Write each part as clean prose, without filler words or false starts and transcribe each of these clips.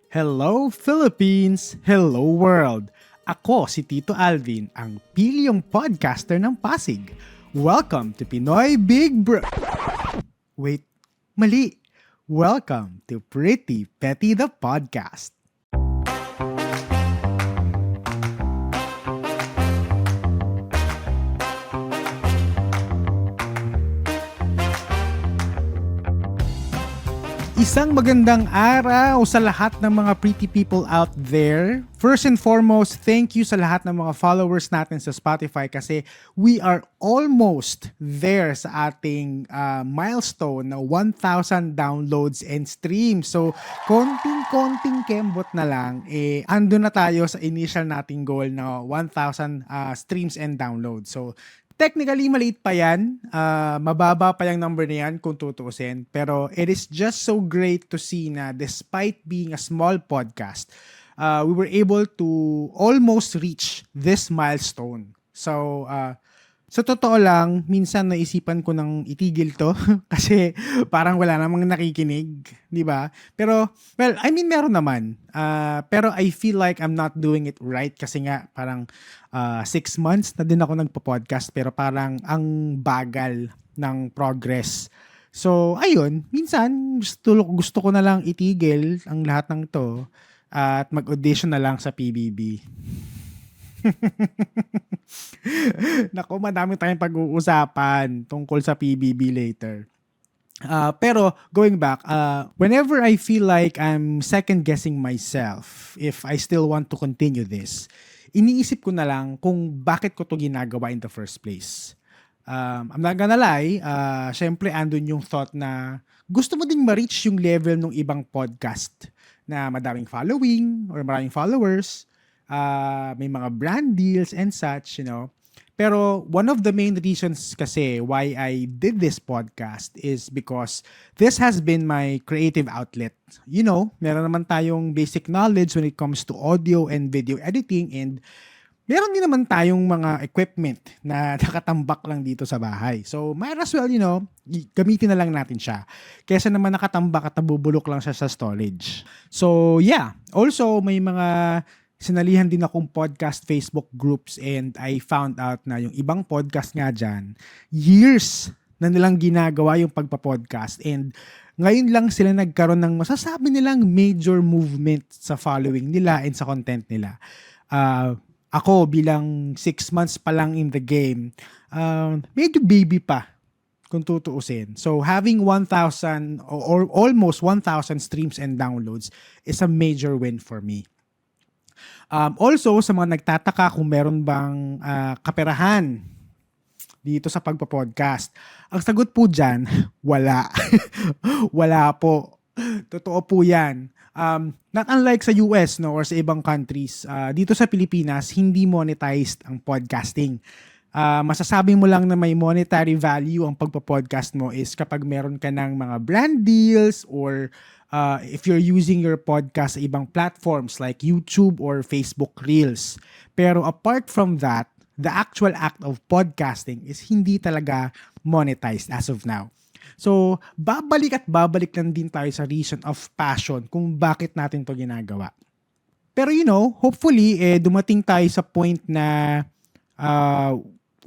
Hello Philippines! Hello world! Ako si Tito Alvin, ang pilyong podcaster ng Pasig. Welcome to Pinoy Big Bro... Wait, mali! Welcome to Pretty Petty the Podcast. Isang magandang araw sa lahat ng mga pretty people out there. First and foremost, thank you sa lahat ng mga followers natin sa Spotify kasi we are almost there sa ating milestone na 1,000 downloads and streams. So, konting-konting kembot na lang, ando na tayo sa initial nating goal na 1,000 streams and downloads. So, technically, maliit pa yan. Mababa pa yung number na yan kung tutuusin. Pero it is just so great to see na despite being a small podcast, we were able to almost reach this milestone. So, sa totoo lang, minsan naisipan ko nang itigil to kasi parang wala namang nakikinig, di ba? Pero, well, I mean, meron naman. Pero I feel like I'm not doing it right kasi nga parang 6 months na din ako nagpo-podcast pero parang ang bagal ng progress. So, ayun, minsan gusto ko na lang itigil ang lahat ng to at mag-audition na lang sa PBB. Nako, madami tayong pag-uusapan tungkol sa PBB later. Pero going back, whenever I feel like I'm second-guessing myself if I still want to continue this, iniisip ko na lang kung bakit ko to ginagawa in the first place. I'm not gonna lie, syempre andun yung thought na gusto mo ding ma-reach yung level ng ibang podcast na madaming following or maraming followers, may mga brand deals and such, you know. Pero one of the main reasons kasi why I did this podcast is because this has been my creative outlet. You know, meron naman tayong basic knowledge when it comes to audio and video editing and meron din naman tayong mga equipment na nakatambak lang dito sa bahay. So, might as well, you know, gamitin na lang natin siya. Kesa naman nakatambak at nabubulok lang siya sa storage. So, yeah. Also, may mga sinalihan din akong podcast Facebook groups and I found out na yung ibang podcast nga dyan, years na nilang ginagawa yung pagpa-podcast and ngayon lang sila nagkaroon ng masasabi nilang major movement sa following nila and sa content nila. Ako bilang 6 months pa lang in the game, medyo baby pa kung tutuusin. So having 1,000 or almost 1,000 streams and downloads is a major win for me. Also, sa mga nagtataka kung meron bang kaperahan dito sa pagpa-podcast, ang sagot po dyan, wala. Wala po. Totoo po yan. Not unlike sa US no, or sa ibang countries, dito sa Pilipinas, hindi monetized ang podcasting. Masasabi mo lang na may monetary value ang pagpa-podcast mo is kapag meron ka ng mga brand deals or if you're using your podcast sa ibang platforms like YouTube or Facebook Reels. Pero apart from that, the actual act of podcasting is hindi talaga monetized as of now. So, babalik lang din tayo sa reason of passion kung bakit natin to ginagawa. Pero you know, hopefully, dumating tayo sa point na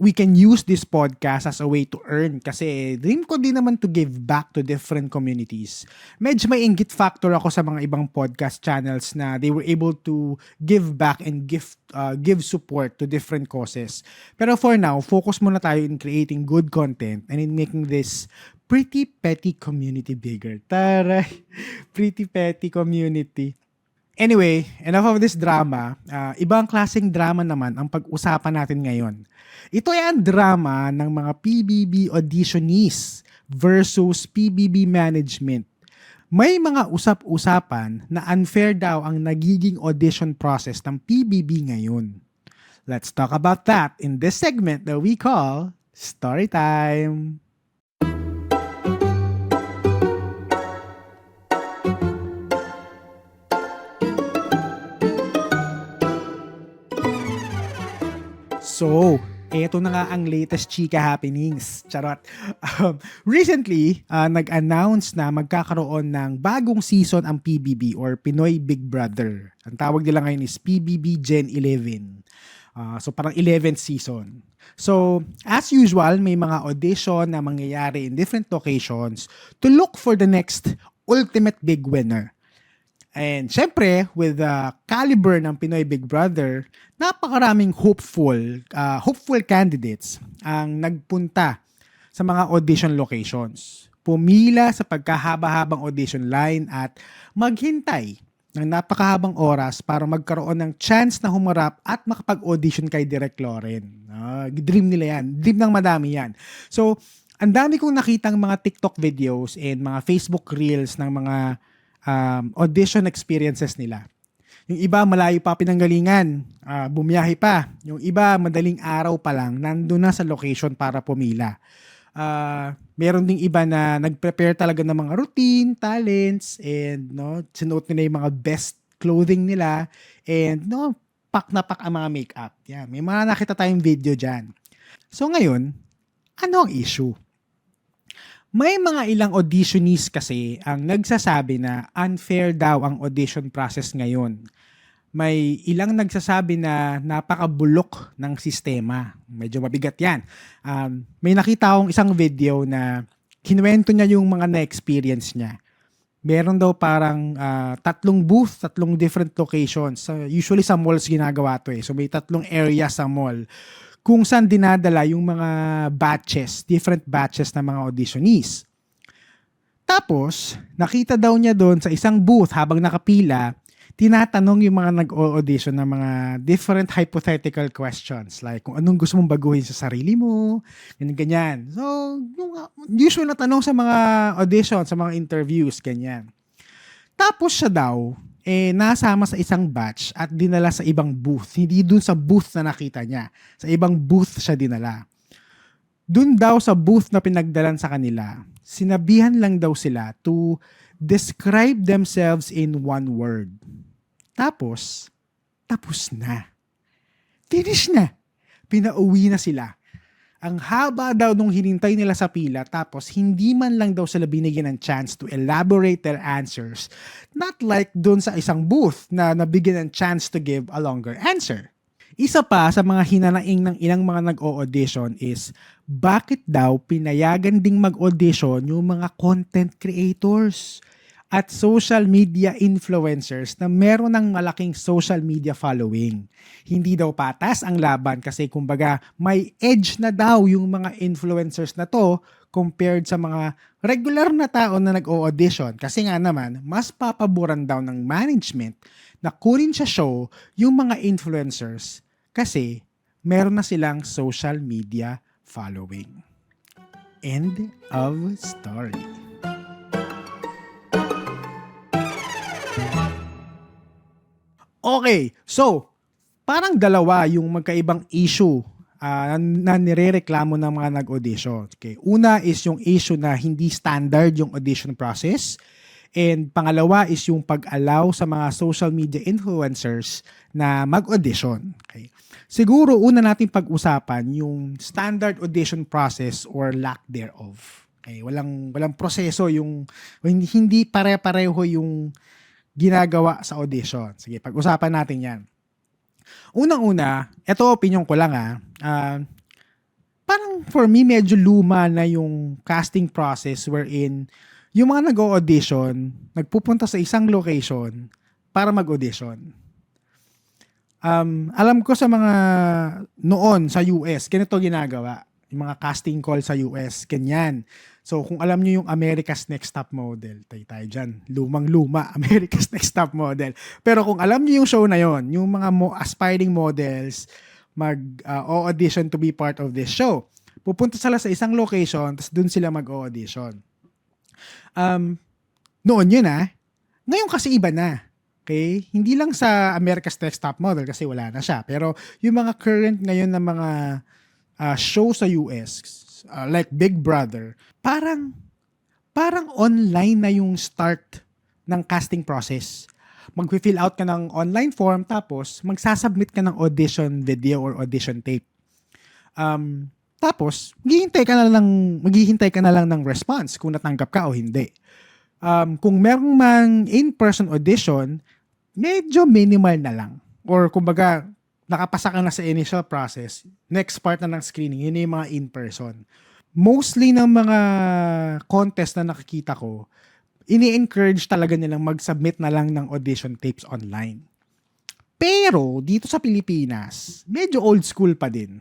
we can use this podcast as a way to earn kasi dream ko din naman to give back to different communities. Medyo may inggit factor ako sa mga ibang podcast channels na they were able to give back and give support to different causes. Pero for now, focus muna tayo in creating good content and in making this pretty petty community bigger. Taray! Pretty petty community. Anyway, enough of this drama. Ibang klaseng drama naman ang pag-usapan natin ngayon. Ito ay ang drama ng mga PBB auditionees versus PBB management. May mga usap-usapan na unfair daw ang nagiging audition process ng PBB ngayon. Let's talk about that in this segment that we call Storytime. So, Eto na nga ang latest chika happenings. Charot. Recently, nag-announce na magkakaroon ng bagong season ang PBB or Pinoy Big Brother. Ang tawag nila ngayon is PBB Gen 11. So parang 11th season. So as usual, may mga audition na mangyayari in different locations to look for the next ultimate big winner. And syempre, with the caliber ng Pinoy Big Brother, napakaraming hopeful candidates ang nagpunta sa mga audition locations. Pumila sa pagkahaba-habang audition line at maghintay ng napakahabang oras para magkaroon ng chance na humarap at makapag-audition kay Direk Loren. Dream nila yan. Dream ng madami yan. So, ang dami kong nakitang mga TikTok videos and mga Facebook Reels ng mga audition experiences nila. Yung iba malayo pa pinanggalingan, bumiyahe pa. Yung iba madaling araw pa lang, nandun na sa location para pumila. Meron ding iba na nag-prepare talaga ng mga routine, talents, and sinuot nila yung mga best clothing nila, and pak na pak ang mga makeup. Yeah, may mga nakita tayong video dyan. So ngayon, ano ang issue? May mga ilang auditionees kasi ang nagsasabi na unfair daw ang audition process ngayon. May ilang nagsasabi na napakabulok ng sistema. Medyo mabigat yan. May nakita akong isang video na kinuwento niya yung mga na-experience niya. Meron daw parang 3 booth, 3 different locations. Usually sa malls ginagawa to eh. So may 3 areas sa mall kung saan dinadala yung mga batches, different batches ng mga auditionees. Tapos, nakita daw niya doon sa isang booth habang nakapila, tinatanong yung mga nag-audition ng mga different hypothetical questions. Like, kung anong gusto mong baguhin sa sarili mo, ganyan. So, yung usual na tanong sa mga audition, sa mga interviews, ganyan. Tapos siya daw, nasama sa isang batch at dinala sa ibang booth. Hindi dun sa booth na nakita niya. Sa ibang booth siya dinala. Dun daw sa booth na pinagdalan sa kanila, sinabihan lang daw sila to describe themselves in one word. Tapos na. Finish na. Pinauwi na sila. Ang haba daw nung hinintay nila sa pila, tapos hindi man lang daw sila binigyan ng chance to elaborate their answers. Not like dun sa isang booth na nabigyan ng chance to give a longer answer. Isa pa sa mga hinanaing ng ilang mga nag-o-audition is bakit daw pinayagan ding mag-audition yung mga content creators at social media influencers na meron ng malaking social media following. Hindi daw patas ang laban kasi kumbaga may edge na daw yung mga influencers na to compared sa mga regular na tao na nag-o-audition. Kasi nga naman, mas papaboran daw ng management na kunin sa show yung mga influencers kasi meron na silang social media following. End of story. Okay, so parang dalawa yung magkaibang issue na nirereklamo ng mga nag-audition. Okay, una is yung issue na hindi standard yung audition process, and pangalawa is yung pag-allow sa mga social media influencers na mag-audition. Okay. Siguro una natin pag-usapan yung standard audition process or lack thereof. Okay, walang proseso yung hindi pare-pareho yung ginagawa sa audition. Sige, pag-usapan natin yan. Unang-una, ito opinion ko lang parang for me medyo luma na yung casting process wherein yung mga nag-audition, nagpupunta sa isang location para mag-audition. Alam ko sa mga noon sa US, ganito ginagawa. Yung mga casting call sa US, ganyan. So, kung alam nyo yung America's Next Top Model, tayo dyan, lumang-luma, America's Next Top Model. Pero kung alam nyo yung show na yon, yung mga aspiring models mag-audition to be part of this show, pupunta sila sa isang location, tapos dun sila mag-audition. Noon yun ngayon kasi iba na. Okay? Hindi lang sa America's Next Top Model kasi wala na siya. Pero yung mga current ngayon na mga show sa US, like Big Brother, parang online na yung start ng casting process. Mag-fill out ka ng online form tapos magsasubmit ka ng audition video or audition tape. Tapos, maghihintay ka na lang ng response kung natanggap ka o hindi. Kung merong mang in-person audition, medyo minimal na lang. Or kumbaga, nakapasa ka na sa initial process, next part na ng screening, yun yung mga in-person. Mostly ng mga contest na nakikita ko, ini-encourage talaga nilang mag-submit na lang ng audition tapes online. Pero, dito sa Pilipinas, medyo old school pa din.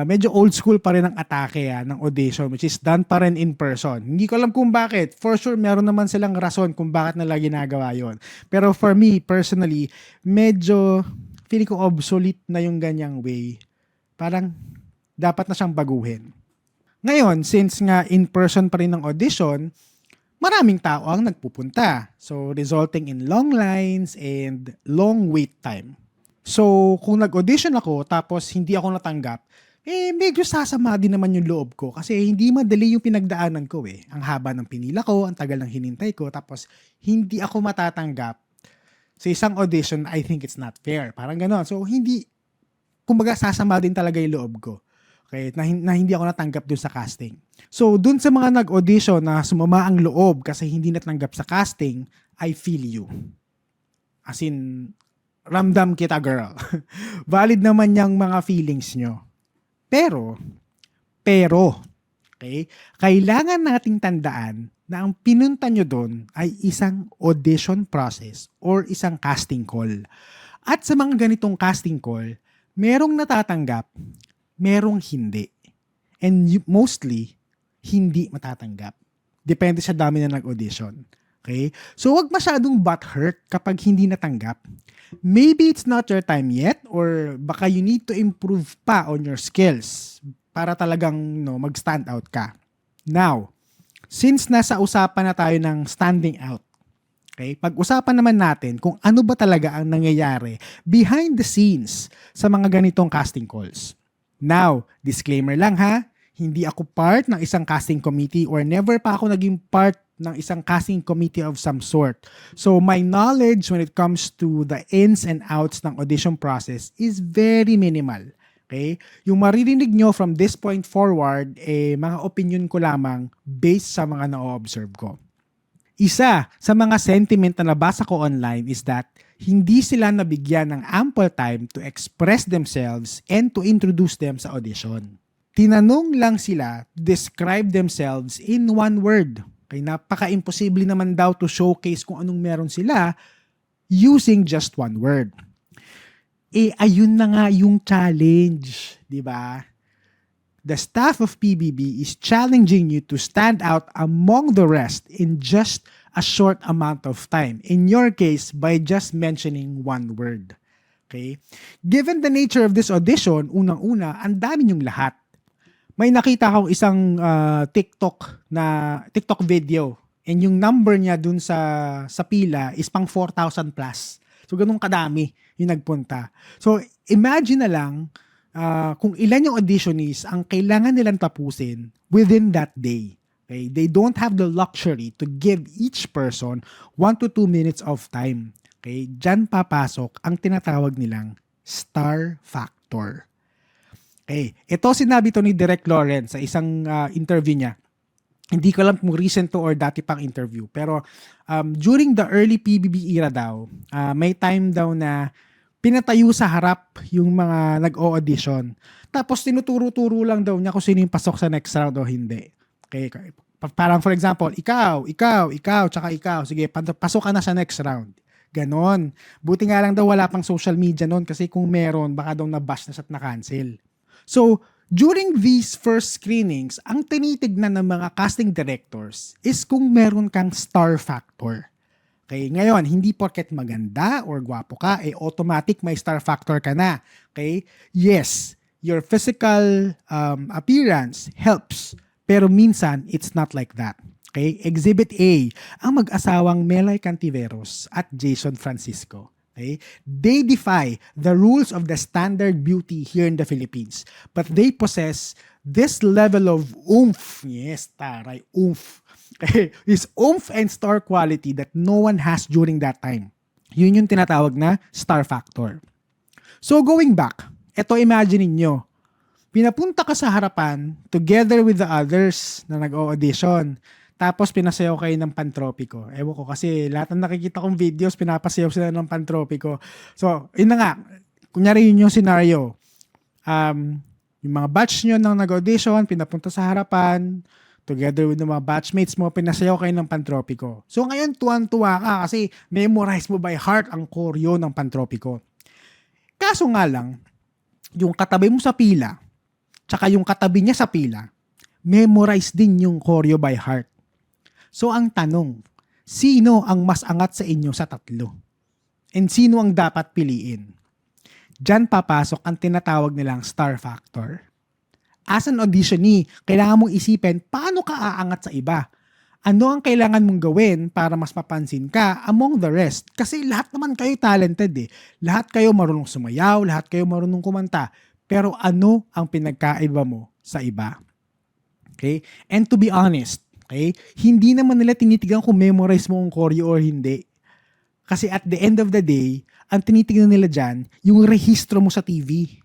Medyo old school pa rin ang atake ng audition, which is done pa rin in person. Hindi ko alam kung bakit. For sure, meron naman silang rason kung bakit nila ginagawa yon. Pero for me, personally, medyo feeling ko obsolete na yung ganyang way. Parang dapat na siyang baguhin. Ngayon, since nga in-person pa rin ng audition, maraming tao ang nagpupunta. So, resulting in long lines and long wait time. So, kung nag-audition ako tapos hindi ako natanggap, medyo sasama din naman yung loob ko kasi hindi madali yung pinagdaanan ko eh. Ang haba ng pinila ko, ang tagal ng hinintay ko, tapos hindi ako matatanggap sa isang audition. I think it's not fair. Parang gano'n. So, kumbaga sasama din talaga yung loob ko. Okay, na hindi ako natanggap dun sa casting. So, dun sa mga nag-audition na sumama ang loob kasi hindi natanggap sa casting, I feel you. As in, ramdam kita, girl. Valid naman yung mga feelings nyo. Pero, okay, kailangan nating tandaan na ang pinunta nyo dun ay isang audition process or isang casting call. At sa mga ganitong casting call, merong natatanggap, merong hindi. And mostly, hindi matatanggap. Depende sa dami na nag-audition. Okay? So, wag masyadong butthurt kapag hindi natanggap. Maybe it's not your time yet or baka you need to improve pa on your skills para talagang mag-stand out ka. Now, since nasa usapan na tayo ng standing out, okay, pag-usapan naman natin kung ano ba talaga ang nangyayari behind the scenes sa mga ganitong casting calls. Now, disclaimer lang ha, hindi ako part ng isang casting committee or never pa ako naging part ng isang casting committee of some sort. So, my knowledge when it comes to the ins and outs ng audition process is very minimal. Okay? Yung maririnig nyo from this point forward, mga opinion ko lamang based sa mga na-observe ko. Isa sa mga sentiment na nabasa ko online is that hindi sila nabigyan ng ample time to express themselves and to introduce them sa audition. Tinanong lang sila to describe themselves in one word. Kaya napaka-imposible naman daw to showcase kung anong meron sila using just one word. Ayun na nga yung challenge, di ba? The staff of PBB is challenging you to stand out among the rest in just a short amount of time. In your case, by just mentioning one word. Okay? Given the nature of this audition, unang-una, ang dami niyong lahat. May nakita akong isang TikTok video. And yung number niya dun sa pila is pang 4,000 plus. So, ganun kadami yung nagpunta. So, imagine na lang kung ilan yung auditionees ang kailangan nilang tapusin within that day. Okay? They don't have the luxury to give each person 1 to 2 minutes of time. Okay? Diyan papasok ang tinatawag nilang star factor. Okay. Ito sinabi to ni Direk Lawrence sa isang interview niya. Hindi ko alam kung recent to or dati pang interview. Pero during the early PBB era daw, may time daw na pinatayo sa harap yung mga nag-o-audition. Tapos tinuturo-turo lang daw niya kung sino yung pasok sa next round o hindi. Okay. Parang for example, ikaw, tsaka ikaw. Sige, pasok ka na sa next round. Ganon. Buti nga lang daw wala pang social media noon kasi kung meron, baka daw na-bash na at na-cancel. So, during these first screenings, ang tinitignan ng mga casting directors is kung meron kang star factor. Okay, ngayon, hindi porket maganda or gwapo ka, automatic may star factor ka na. Okay? Yes, your physical appearance helps, pero minsan, it's not like that. Okay? Exhibit A, ang mag-asawang Melay Cantiveros at Jason Francisco. Okay? They defy the rules of the standard beauty here in the Philippines, but they possess this level of oomph. Yes, taray, oomph. Okay? This oomph and star quality that no one has during that time. Yun yung tinatawag na star factor. So going back, eto imagine niyo, Pinapunta ka sa harapan together with the others na nag-o-audition. Tapos pinasayaw kayo ng pantropiko. Ewan ko kasi lahat ng nakikita kong videos, pinapasayaw sila ng pantropiko. So, yun na nga. Kunyari yun yung scenario. Yung mga batch nyo nang nag-audition, pinapunta sa harapan, together with the mga batchmates mo, pinasayaw kayo ng pantropiko. So ngayon, tuwan-tuwa ka kasi memorize mo by heart ang choreo ng pantropiko. Kaso nga lang, yung katabi mo sa pila, tsaka yung katabi niya sa pila, memorize din yung choreo by heart. So ang tanong, sino ang mas angat sa inyo sa tatlo? And sino ang dapat piliin? Diyan papasok ang tinatawag nilang star factor. As an auditionee, kailangan mong isipin paano ka aangat sa iba. Ano ang kailangan mong gawin para mas mapansin ka among the rest? Kasi lahat naman kayo talented eh. Lahat kayo marunong sumayaw, lahat kayo marunong kumanta. Pero ano ang pinagkaiba mo sa iba? Okay? And to be honest, okay, hindi naman nila tinitigan kung memorize mo ang choreo or hindi. Kasi at the end of the day, ang tinitignan nila dyan, yung rehistro mo sa TV.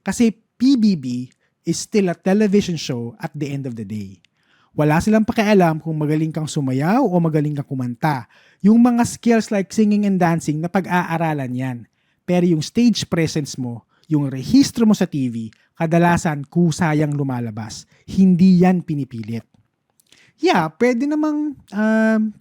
Kasi PBB is still a television show at the end of the day. Wala silang pakialam kung magaling kang sumayaw o magaling kang kumanta. Yung mga skills like singing and dancing na pag-aaralan yan. Pero yung stage presence mo, yung rehistro mo sa TV, kadalasan kusayang lumalabas. Hindi yan pinipilit. Yeah, pwede namang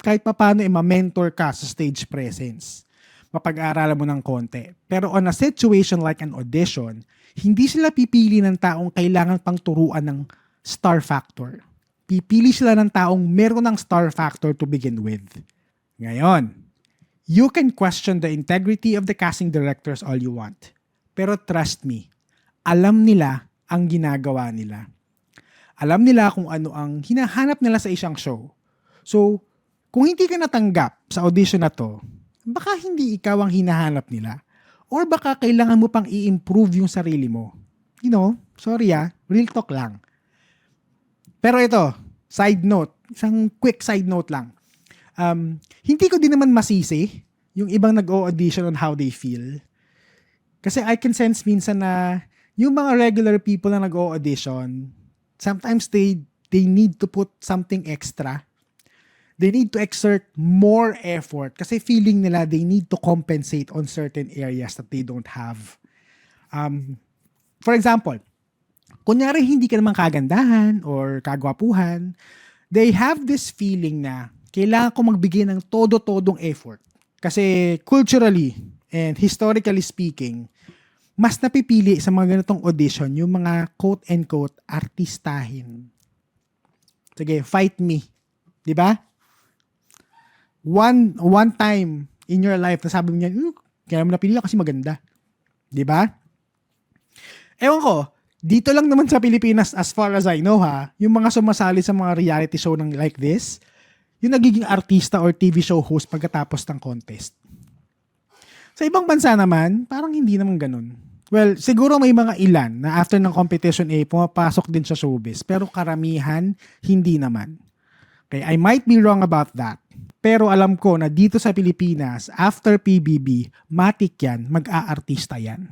kahit papaano ma-mentor ka sa stage presence. Mapag-aaralan mo ng konti. Pero on a situation like an audition, hindi sila pipili ng taong kailangan pang turuan ng star factor. Pipili sila ng taong meron ng star factor to begin with. Ngayon, you can question the integrity of the casting directors all you want. Pero trust me, alam nila ang ginagawa nila. Alam nila kung ano ang hinahanap nila sa isang show. So, kung hindi ka natanggap sa audition na to, baka hindi ikaw ang hinahanap nila. Or baka kailangan mo pang i-improve yung sarili mo. You know, sorry real talk lang. Pero ito, side note, isang quick side note lang. Hindi ko din naman masisi yung ibang nag-o-audition on how they feel. Kasi I can sense minsan na yung mga regular people na nag-o-audition, sometimes they need to put something extra. They need to exert more effort kasi feeling nila they need to compensate on certain areas that they don't have. For example, kunyari hindi ka naman kagandahan or kagwapuhan, they have this feeling na kailangan ko magbigay ng todo-todong effort. Kasi culturally and historically speaking, mas napipili sa mga ganitong audition yung mga quote-unquote artistahin. Sige, fight me. Diba? One time in your life na sabi mo niya, kaya mo napili kasi maganda. Diba? Ewan ko, dito lang naman sa Pilipinas as far as I know yung mga sumasali sa mga reality show ng like this, yung nagiging artista or TV show host pagkatapos ng contest. Sa ibang bansa naman, parang hindi naman ganun. Well, siguro may mga ilan na after ng competition pumapasok din sa showbiz, pero karamihan, hindi naman. Okay, I might be wrong about that. Pero alam ko na dito sa Pilipinas, after PBB, matik yan, mag-aartista yan.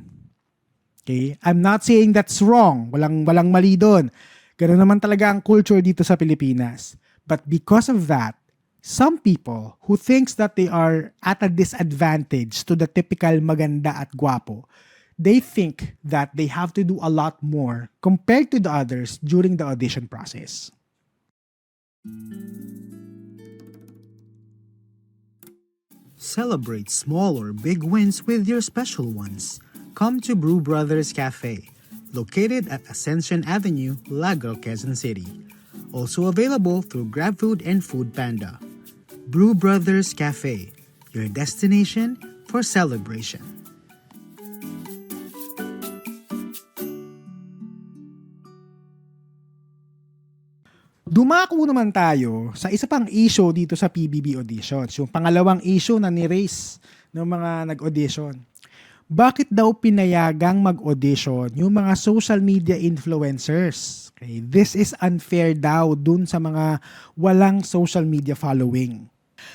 Okay? I'm not saying that's wrong. Walang mali doon. Ganun naman talaga ang culture dito sa Pilipinas. But because of that, some people who thinks that they are at a disadvantage to the typical maganda at guwapo, they think that they have to do a lot more compared to the others during the audition process. Celebrate small or big wins with your special ones. Come to Brew Brothers Cafe, located at Ascension Avenue, Lagro, Quezon City. Also available through GrabFood and Food Panda. Brew Brothers Cafe, your destination for celebration. Dumako naman tayo sa isa pang issue dito sa PBB auditions, yung pangalawang issue na ni-raise ng mga nag-audition. Bakit daw pinayagang mag-audition yung mga social media influencers? Okay, this is unfair daw dun sa mga walang social media following.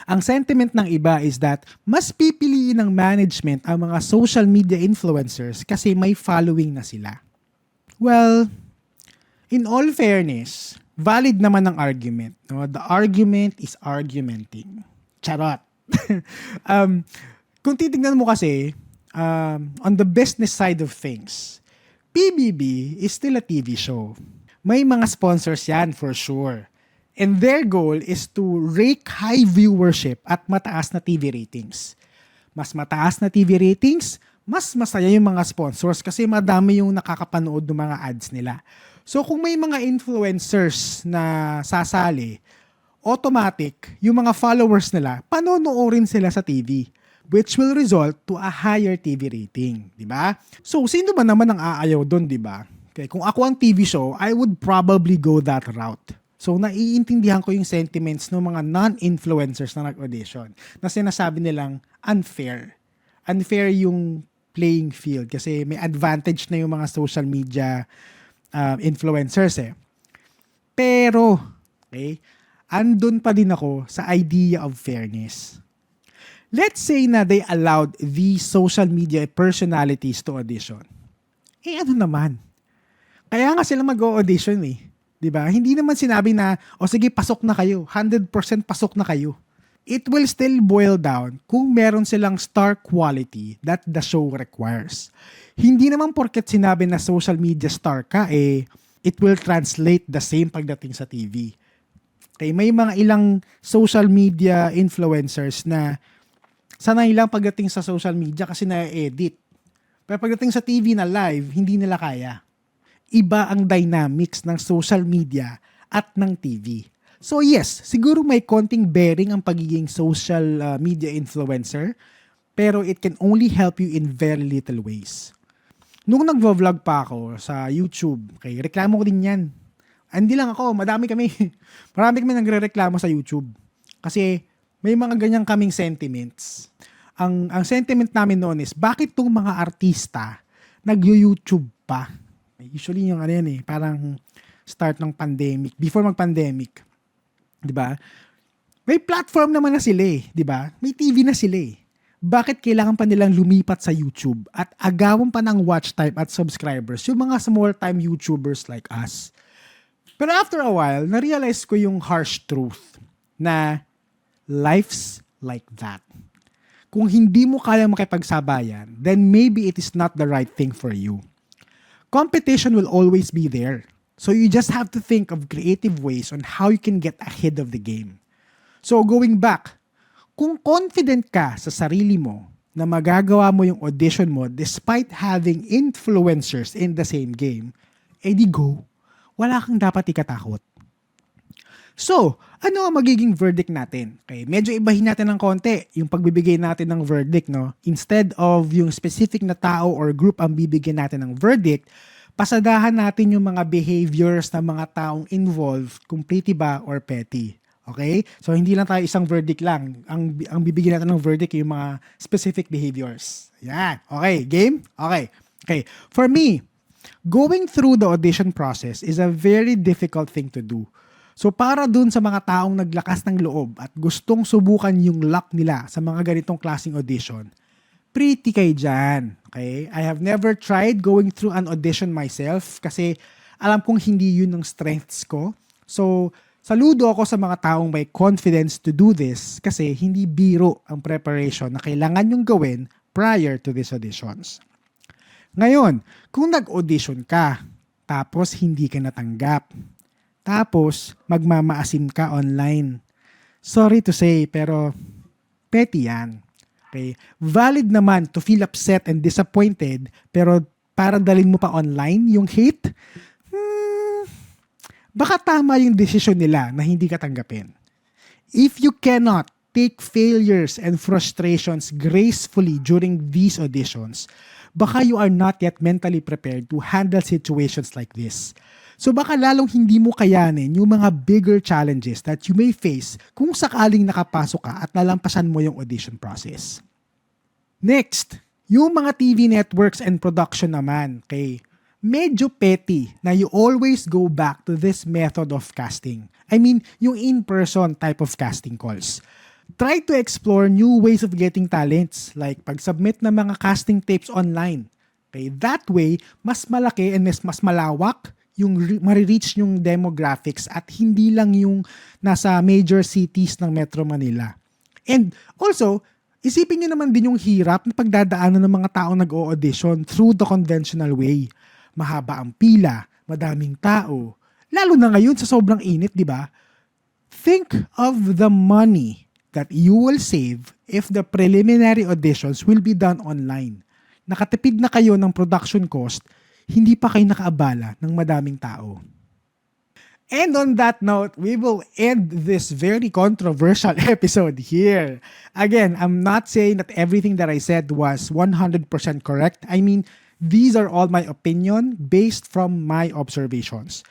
Ang sentiment ng iba is that mas pipiliin ng management ang mga social media influencers kasi may following na sila. Well, in all fairness, valid naman ang argument. No? The argument is argumenting. Charot. um, kung titignan mo kasi, on the business side of things, PBB is still a TV show. May mga sponsors yan for sure. And their goal is to rake high viewership at mataas na TV ratings. Mas mataas na TV ratings, mas masaya yung mga sponsors kasi madami yung nakakapanood ng mga ads nila. So kung may mga influencers na sasali, automatic, yung mga followers nila, panonoorin sila sa TV, which will result to a higher TV rating, di ba? So sino ba naman ang aayaw doon, di ba? Okay, kung ako ang TV show, I would probably go that route. So, naiintindihan ko yung sentiments ng mga non-influencers na nag-audition na sinasabi nilang unfair. Unfair yung playing field kasi may advantage na yung mga social media influencers eh. Pero, okay, andun pa din ako sa idea of fairness. Let's say na they allowed these social media personalities to audition. Eh ano naman? Kaya nga sila mag-audition eh. 'Di ba? Hindi naman sinabi na, o sige, pasok na kayo. 100% pasok na kayo. It will still boil down kung meron silang star quality that the show requires. Hindi naman porket sinabi na social media star ka, it will translate the same pagdating sa TV. Okay, may mga ilang social media influencers na sanay lang pagdating sa social media kasi na-edit. Pero pagdating sa TV na live, hindi nila kaya. Iba ang dynamics ng social media at ng TV. So yes, siguro may konting bearing ang pagiging social media influencer, pero it can only help you in very little ways. Nung nagvo-vlog pa ako sa YouTube, okay, reklamo ko din yan. Hindi lang ako, madami kami. Marami kami nagre-reklamo sa YouTube. Kasi may mga ganyang kaming sentiments. Ang sentiment namin noon is, bakit tong mga artista nag-YouTube pa? Usually yung ano yan parang start ng pandemic, before mag-pandemic. 'Di ba? May platform naman na sila 'di ba? May TV na sila Bakit kailangan pa nilang lumipat sa YouTube at agawan pa ng watch time at subscribers yung mga small-time YouTubers like us? Pero after a while, na-realize ko yung harsh truth na life's like that. Kung hindi mo kaya makipagsabayan, then maybe it is not the right thing for you. Competition will always be there. So you just have to think of creative ways on how you can get ahead of the game. So going back, kung confident ka sa sarili mo na magagawa mo yung audition mo despite having influencers in the same game, edi go. Wala kang dapat ikatakot. So, ano ang magiging verdict natin? Okay, medyo ibahin natin ng konti yung pagbibigay natin ng verdict, no? Instead of yung specific na tao or group ang bibigyan natin ng verdict, pasadahan natin yung mga behaviors ng mga taong involved, kung pretty ba or petty. Okay? So, hindi lang tayo isang verdict lang. Ang bibigyan natin ng verdict yung mga specific behaviors. Yan. Okay, game? Okay. Okay. For me, going through the audition process is a very difficult thing to do. So para dun sa mga taong naglakas ng loob at gustong subukan yung luck nila sa mga ganitong klaseng audition, pretty kayo dyan. Okay? I have never tried going through an audition myself kasi alam kong hindi yun ang strengths ko. So, saludo ako sa mga taong may confidence to do this kasi hindi biro ang preparation na kailangan yung gawin prior to these auditions. Ngayon, kung nag-audition ka, tapos hindi ka natanggap, tapos magmamaasim ka online. Sorry to say, pero petty yan. Okay? Valid naman to feel upset and disappointed, pero para dalhin mo pa online yung hate, baka tama yung desisyon nila na hindi ka tanggapin. If you cannot take failures and frustrations gracefully during these auditions, baka you are not yet mentally prepared to handle situations like this. So baka lalong hindi mo kayanin yung mga bigger challenges that you may face kung sakaling nakapasok ka at nalampasan mo yung audition process. Next, yung mga TV networks and production naman, okay, medyo petty na you always go back to this method of casting. I mean, yung in-person type of casting calls. Try to explore new ways of getting talents like pag-submit ng mga casting tapes online. Okay, that way, mas malaki and mas malawak yung marireach yung demographics at hindi lang yung nasa major cities ng Metro Manila. And also, isipin nyo naman din yung hirap na pagdadaanan ng mga taong nag-o-audition through the conventional way. Mahaba ang pila, madaming tao. Lalo na ngayon sa sobrang init, di ba? Think of the money that you will save if the preliminary auditions will be done online. Nakatipid na kayo ng production cost, hindi pa kayo nakaabala ng madaming tao. And on that note, we will end this very controversial episode here. Again, I'm not saying that everything that I said was 100% correct. I mean, these are all my opinion based from my observations.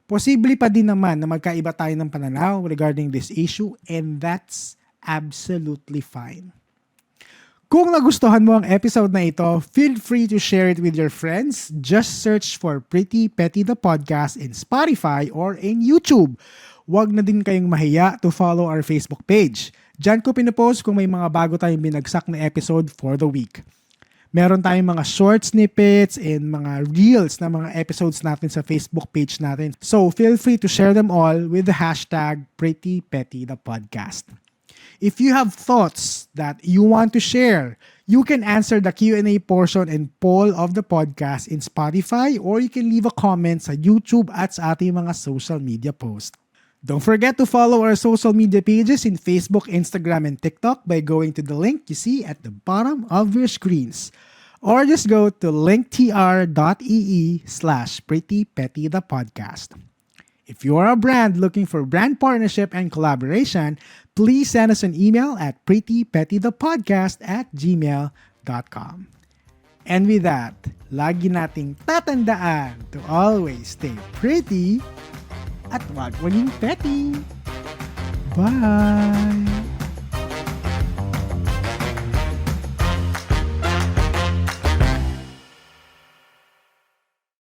Posible pa din naman na magkaiba tayo ng pananaw regarding this issue, and that's absolutely fine. Kung nagustuhan mo ang episode na ito, feel free to share it with your friends. Just search for Pretty Petty the Podcast in Spotify or in YouTube. Huwag na din kayong mahiya to follow our Facebook page. Diyan ko pinopost kung may mga bago tayong binagsak na episode for the week. Meron tayong mga short snippets and mga reels na mga episodes natin sa Facebook page natin. So feel free to share them all with the hashtag Pretty Petty the Podcast. If you have thoughts that you want to share, you can answer the Q&A portion and poll of the podcast in Spotify, or you can leave a comment sa YouTube at sa ating mga social media posts. Don't forget to follow our social media pages in Facebook, Instagram, and TikTok by going to the link you see at the bottom of your screens. Or just go to linktr.ee/prettypettythepodcast. If you are a brand looking for brand partnership and collaboration, please send us an email at prettypettythepodcast@gmail.com. And with that, lagi nating tatandaan to always stay pretty at wag maging petty. Bye!